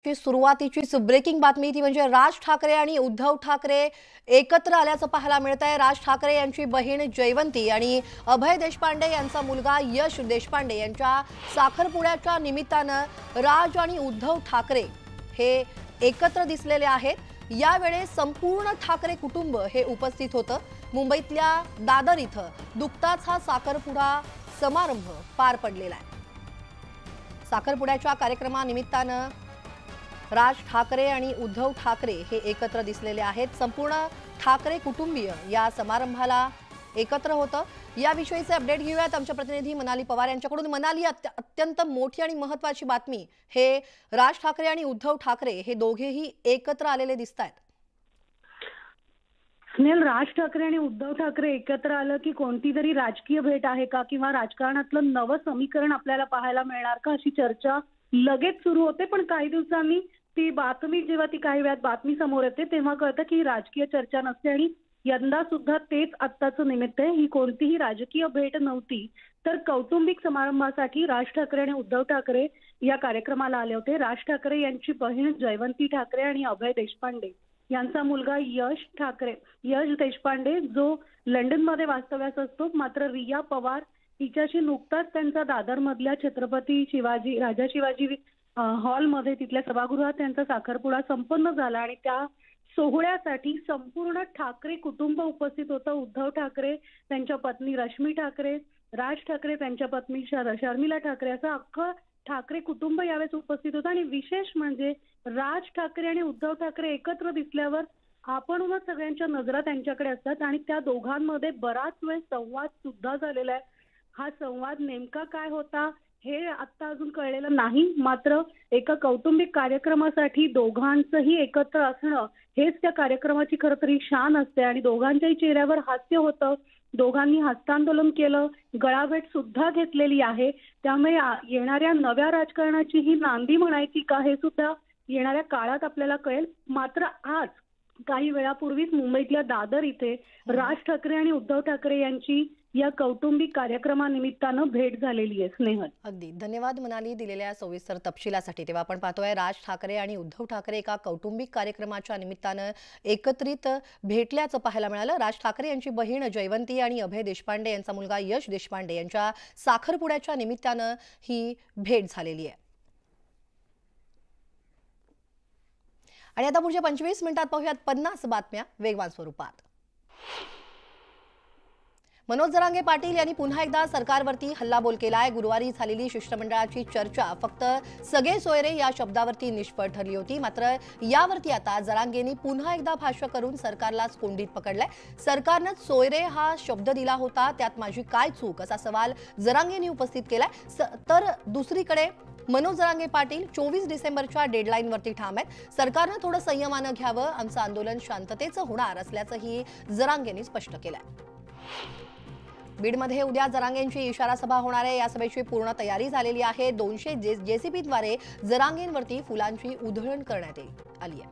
सुरुवातीचीच breaking बातमी ती म्हणजे राज ठाकरे आणि उद्धव ठाकरे एकत्र आल्याचं पाहायला मिळतंय। राज ठाकरे यांची बहीण जयवंती आणि अभय देशपांडे यांचा मुलगा यश देशपांडे यांच्या साखरपुड्याच्या निमित्तानं राज आणि उद्धव ठाकरे हे एकत्र दिसलेले आहेत। यावेळेस संपूर्ण ठाकरे कुटुंब हे उपस्थित होतं। मुंबईतल्या दादर इथं नुकताच हा साखरपुडा समारंभ पार पडलेला आहे। साखरपुड्याच्या कार्यक्रमानिमित्तानं राज ठाकरे आणि उद्धव ठाकरे हे एकत्र दिसलेले आहेत। संपूर्ण ठाकरे कुटुंबीय या समारंभाला एकत्र होतं। याविषयीचे अपडेट घेऊयात आमच्या प्रतिनिधी मनाली पवार यांच्याकडून। मनाली, अत्यंत मोठी आणि महत्त्वाची बातमी, हे राज ठाकरे आणि उद्धव ठाकरे हे दोघेही एकत्र आलेले दिसतायत। स्नेहल, राज ठाकरे आणि उद्धव ठाकरे एकत्र आलं की कोणती तरी राजकीय भेट आहे का किंवा राजकारणातलं नवं समीकरण आपल्याला पाहायला मिळणार का अशी चर्चा लगेच सुरू होते। पण काही दिवसांनी ती बातमी, जेव्हा ती काही वेळात बातमी समोर येते तेव्हा कळतं की राजकीय चर्चा नसते आणि यंदा सुद्धा तेच आत्ताचं निमित्त आहे। ही कोणतीही राजकीय भेट नव्हती, तर कौटुंबिक समारंभासाठी राज ठाकरे आणि उद्धव ठाकरे या कार्यक्रमाला आले होते। राज ठाकरे यांची बहीण जयवंती ठाकरे आणि अभय देशपांडे यांचा मुलगा यश देशपांडे जो लंडनमध्ये वास्तव्यास असतो, मात्र रिया पवार हिच्याशी नुकताच त्यांचा दादरमधल्या छत्रपती शिवाजी राजा शिवाजी हॉलमध्ये तिथल्या सभागृहात त्यांचा साखरपुडा संपन्न झाला आणि त्या सोहळ्यासाठी संपूर्ण ठाकरे कुटुंब उपस्थित होतं। उद्धव ठाकरे, त्यांच्या पत्नी रश्मी ठाकरे, राज ठाकरे, त्यांच्या पत्नी शर्मिला ठाकरे, असं अख्खं ठाकरे कुटुंब यावेळेस उपस्थित होतं। आणि विशेष म्हणजे राज ठाकरे आणि उद्धव ठाकरे एकत्र दिसल्यावर आपणच सगळ्यांच्या नजरा त्यांच्याकडे असतात आणि त्या दोघांमध्ये बराच वेळ संवाद सुद्धा झालेला आहे। हा संवाद नेमका काय होता हे आता अजून कळलेलं नाही, मात्र एका कौटुंबिक कार्यक्रमासाठी दोघांचंही एकत्र असणं हेच त्या कार्यक्रमाची खरं तरी शान असते आणि दोघांच्याही चेहऱ्यावर हास्य होतं। दोघांनी हस्तांदोलन केलं, गळाभेट सुद्धा घेतलेली आहे। त्यामुळे येणाऱ्या नव्या राजकारणाची ही नांदी म्हणायची का हे सुद्धा येणाऱ्या काळात आपल्याला कळेल। मात्र आज काही वेळापूर्वीच मुंबईतल्या दादर इथे राज ठाकरे आणि उद्धव ठाकरे यांची या कौटुंबिक कार्यक्रमानिमित्तानं भेट झालेली आहे। स्नेहल, अगदी धन्यवाद मनाली दिलेल्या सविस्तर तपशिलासाठी। तेव्हा आपण पाहतोय राज ठाकरे आणि उद्धव ठाकरे एका कौटुंबिक कार्यक्रमाच्या निमित्तानं एकत्रित भेटल्याचं पाहायला मिळालं। राज ठाकरे यांची बहीण जयवंती आणि अभय देशपांडे यांचा मुलगा यश देशपांडे यांच्या साखरपुड्याच्या निमित्तानं ही भेट झालेली आहे। आणि आता पुढच्या 25 मिनिटात पाहूयात 50 बातम्या वेगवान स्वरूपात। मनोज जरांगे पाटील यांनी पुन्हा एकदा सरकारवरती हल्लाबोल केलाय। गुरुवारी झालेली शिष्टमंडळाची चर्चा फक्त सगळे सोयरे या शब्दावरती निष्फळ ठरली होती, मात्र यावरती आता जरांगेंनी पुन्हा एकदा भाष्य करून सरकारलाच कोंडीत पकडलंय। सरकारनं सोयरे हा शब्द दिला होता, त्यात माझी काय चूक असा सवाल जरांगेंनी उपस्थित केलाय। तर दुसरीकडे मनोज जरांगे पाटील 24 डिसेंबरच्या डेडलाईनवरती ठाम आहेत। सरकारनं थोडं संयमानं घ्यावं, आमचं आंदोलन शांततेचं होणार असल्याचंही जरांगेंनी स्पष्ट केलंय। बीडमध्ये उद्या जरांगेंची इशारा सभा होणार आहे। या सभेची पूर्ण तयारी झालेली आहे। 200 जेसीबीद्वारे जरांगेंवरती फुलांची उधळण करण्यात आली आहे।